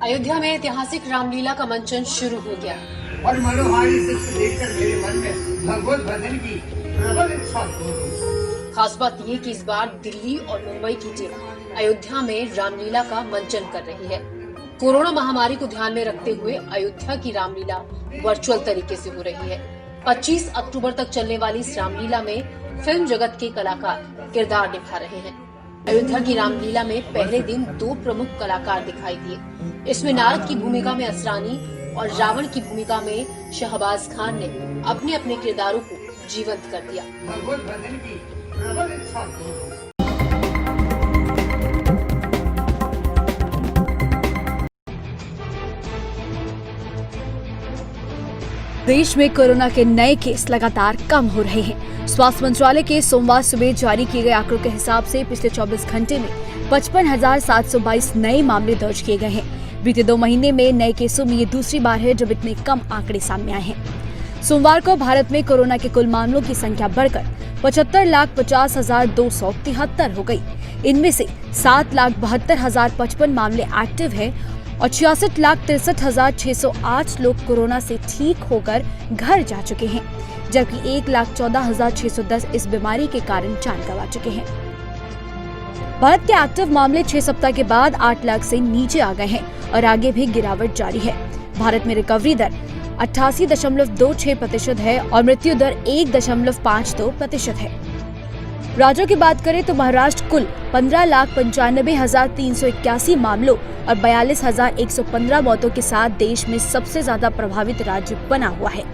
अयोध्या में ऐतिहासिक रामलीला का मंचन शुरू हो गया और मनोहारी दृश्य देखकर मेरे मन में भगवत भजन की प्रबल इच्छा हो। खास बात ये कि इस बार दिल्ली और मुंबई की टीम अयोध्या में रामलीला का मंचन कर रही है। कोरोना महामारी को ध्यान में रखते हुए अयोध्या की रामलीला वर्चुअल तरीके से हो रही है। 25 अक्टूबर तक चलने वाली इस रामलीला में फिल्म जगत के कलाकार किरदार निभा रहे हैं। अयोध्या की रामलीला में पहले दिन 2 प्रमुख कलाकार दिखाई दिए। इसमें नारद की भूमिका में असरानी और रावण की भूमिका में शहबाज खान ने अपने अपने किरदारों को जीवंत कर दिया। भगवत भजन की प्रबल इच्छा हो। देश में कोरोना के नए केस लगातार कम हो रहे हैं। स्वास्थ्य मंत्रालय के सोमवार सुबह जारी किए गए आंकड़ों के हिसाब से पिछले 24 घंटे में 55,722 नए मामले दर्ज किए गए हैं। बीते 2 महीने में नए केसों में ये दूसरी बार है जब इतने कम आंकड़े सामने आए हैं। सोमवार को भारत में कोरोना के कुल मामलों की संख्या बढ़कर 75,50,273 हो गई। इनमें से 7,72,055 मामले एक्टिव है और 66,63,608 लोग कोरोना से ठीक होकर घर जा चुके हैं, जबकि 1,14,610 इस बीमारी के कारण जान गंवा चुके हैं। भारत के एक्टिव मामले 6 सप्ताह के बाद 8 लाख से नीचे आ गए हैं और आगे भी गिरावट जारी है। भारत में रिकवरी दर 88.26% है और मृत्यु दर 1.52% है। राज्यों की बात करें तो महाराष्ट्र कुल 15,95,381 मामलों और 42,115 मौतों के साथ देश में सबसे ज्यादा प्रभावित राज्य बना हुआ है।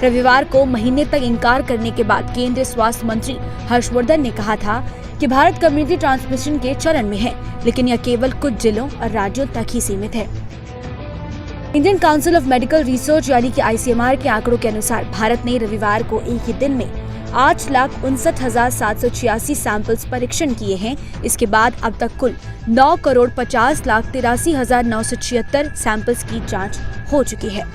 रविवार को महीने तक इनकार करने के बाद केंद्रीय स्वास्थ्य मंत्री हर्षवर्धन ने कहा था कि भारत कम्युनिटी ट्रांसमिशन के चरण में है, लेकिन यह केवल कुछ जिलों और राज्यों तक ही सीमित है। Indian council of medical research यानी कि ICMR के आंकड़ों के अनुसार भारत ने रविवार को एक ही दिन में 8,59,786 सैंपल्स परीक्षण किए हैं। इसके बाद अब तक कुल 9,50,83,976 सैंपल्स की जांच हो चुकी है।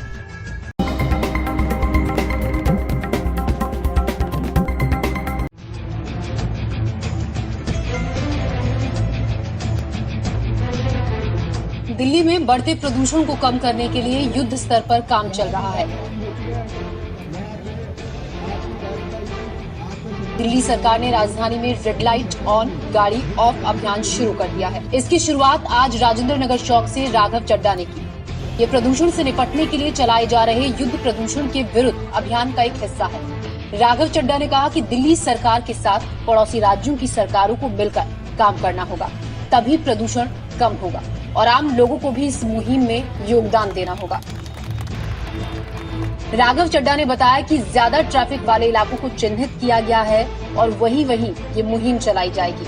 दिल्ली में बढ़ते प्रदूषण को कम करने के लिए युद्ध स्तर पर काम चल रहा है। दिल्ली सरकार ने राजधानी में रेड लाइट ऑन गाड़ी ऑफ अभियान शुरू कर दिया है। इसकी शुरुआत आज राजेंद्र नगर चौक से राघव चड्ढा ने की। ये प्रदूषण से निपटने के लिए चलाए जा रहे युद्ध प्रदूषण के विरुद्ध अभियान का एक हिस्सा है। राघव चड्ढा ने कहा कि दिल्ली सरकार के साथ पड़ोसी राज्यों की सरकारों को मिलकर काम करना होगा, तभी प्रदूषण कम होगा और आम लोगों को भी इस मुहिम में योगदान देना होगा। राघव चड्ढा ने बताया कि ज्यादा ट्रैफिक वाले इलाकों को चिन्हित किया गया है और वहीं ये मुहिम चलाई जाएगी।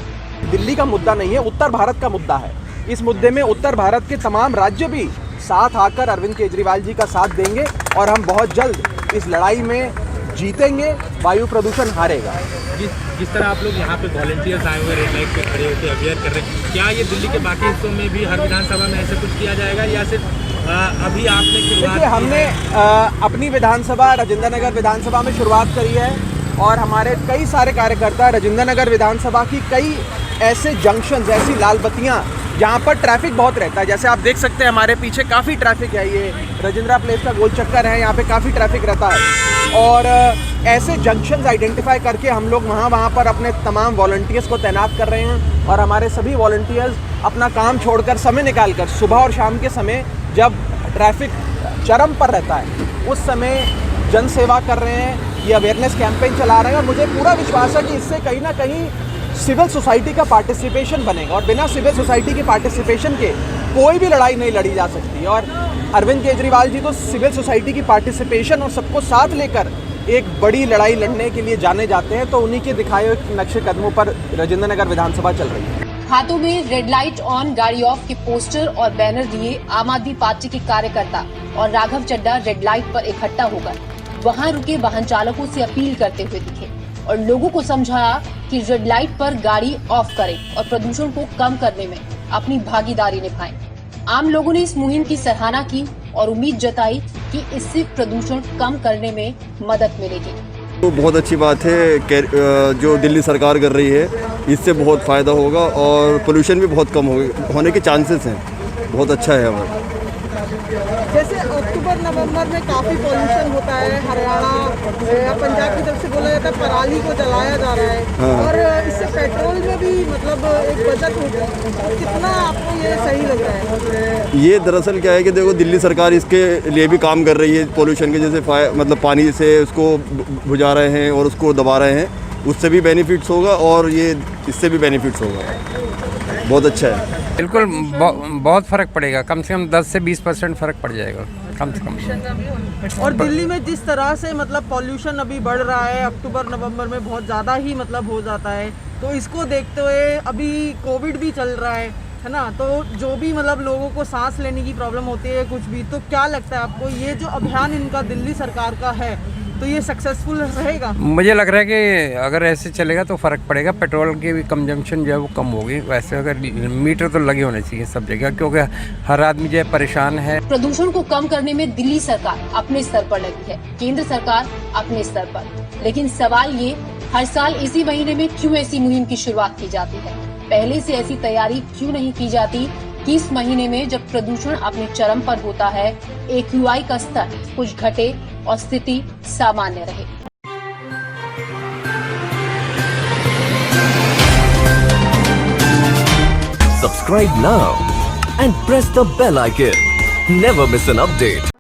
दिल्ली का मुद्दा नहीं है, उत्तर भारत का मुद्दा है। इस मुद्दे में उत्तर भारत के तमाम राज्य भी साथ आकर अरविंद केजरीवाल जी का साथ देंगे और हम बहुत जल्द इस लड़ाई में जीतेंगे। वायु प्रदूषण हारेगा। जिस तरह आप लोग यहाँ पे वॉलंटियर्स आए हुए रेड लाइट पे खड़े होकर अवेयर कर रहे हैं, क्या ये दिल्ली के बाकी हिस्सों में भी हर विधानसभा में ऐसा कुछ किया जाएगा या सिर्फ अभी आपने शुरुआत? देखिए, हमने अपनी विधानसभा राजेंद्र नगर विधानसभा में शुरुआत करी है और हमारे कई सारे कार्यकर्ता राजेंद्र नगर विधानसभा की कई ऐसे जंक्शन, ऐसी लाल बत्तियाँ जहाँ पर ट्रैफिक बहुत रहता है, जैसे आप देख सकते हैं हमारे पीछे काफ़ी ट्रैफिक है। ये राजेंद्रा प्लेस का गोल चक्कर है, यहाँ पे काफ़ी ट्रैफिक रहता है और ऐसे जंक्शंस आइडेंटिफाई करके हम लोग वहाँ पर अपने तमाम वॉलंटियर्स को तैनात कर रहे हैं और हमारे सभी वॉलंटियर्स अपना काम छोड़कर समय निकालकर सुबह और शाम के समय जब ट्रैफिक चरम पर रहता है उस समय जन सेवा कर रहे हैं, ये अवेयरनेस कैंपेन चला रहे हैं और मुझे पूरा विश्वास है कि इससे कहीं ना कहीं सिविल सोसाइटी का पार्टिसिपेशन बनेगा और बिना सिविल सोसाइटी के पार्टिसिपेशन के कोई भी लड़ाई नहीं लड़ी जा सकती। और अरविंद केजरीवाल जी तो सिविल सोसाइटी की पार्टिसिपेशन और सबको साथ लेकर एक बड़ी लड़ाई लड़ने के लिए जाने जाते हैं, तो उन्हीं के दिखाए हुए नक्शे कदमों पर राजेंद्र नगर विधानसभा चल रही है। हाथों में रेड लाइट ऑन गाड़ी ऑफ के पोस्टर और बैनर लिए आम आदमी पार्टी के कार्यकर्ता और राघव चड्ढा रेड लाइट पर इकट्ठा होकर वहां रुके वाहन चालकों से अपील करते हुए दिखे और लोगों को समझाया कि रेड लाइट पर गाड़ी ऑफ करें और प्रदूषण को कम करने में अपनी भागीदारी निभाएं। आम लोगों ने इस मुहिम की सराहना की और उम्मीद जताई कि इससे प्रदूषण कम करने में मदद मिलेगी। तो बहुत अच्छी बात है जो दिल्ली सरकार कर रही है, इससे बहुत फ़ायदा होगा और पोल्यूशन भी बहुत कम होने के चांसेस हैं। बहुत अच्छा है हमारा। जैसे अक्टूबर नवंबर में काफ़ी पॉल्यूशन होता है, हरियाणा या पंजाब की तरफ से बोला जाता है पराली को जलाया जा रहा है, हाँ। और इससे पेट्रोल में भी मतलब एक बचत होती है, तो कितना आपको ये सही लग रहा है? ये दरअसल क्या है कि देखो दिल्ली सरकार इसके लिए भी काम कर रही है, पोल्यूशन के जैसे मतलब पानी से उसको बुझा रहे हैं और उसको दबा रहे हैं, उससे भी बेनिफिट्स होगा और ये इससे भी बेनिफिट्स होगा। बहुत अच्छा है। बिल्कुल बहुत फ़र्क पड़ेगा, कम से कम 10 से 20% फ़र्क पड़ जाएगा कम से कम। और दिल्ली में जिस तरह से मतलब पॉल्यूशन अभी बढ़ रहा है, अक्टूबर नवंबर में बहुत ज़्यादा ही मतलब हो जाता है, तो इसको देखते हुए अभी कोविड भी चल रहा है ना, तो जो भी मतलब लोगों को सांस लेने की प्रॉब्लम होती है कुछ भी, तो क्या लगता है आपको ये जो अभियान इनका दिल्ली सरकार का है तो ये सक्सेसफुल रहेगा? मुझे लग रहा है कि अगर ऐसे चलेगा तो फ़र्क पड़ेगा, पेट्रोल की भी कंजम्पशन जो है वो कम होगी। वैसे अगर मीटर तो लगे होने चाहिए सब जगह, क्योंकि हर आदमी जो है परेशान है। प्रदूषण को कम करने में दिल्ली सरकार अपने स्तर पर लगी है, केंद्र सरकार अपने स्तर पर, लेकिन सवाल ये हर साल इसी महीने में क्यों ऐसी मुहिम की शुरुआत की जाती है? पहले से ऐसी तैयारी क्यों नहीं की जाती कि इस महीने में जब प्रदूषण अपने चरम पर होता है, AQI का स्तर कुछ घटे और स्थिति सामान्य रहे। Subscribe now and press the bell icon. Never miss an update.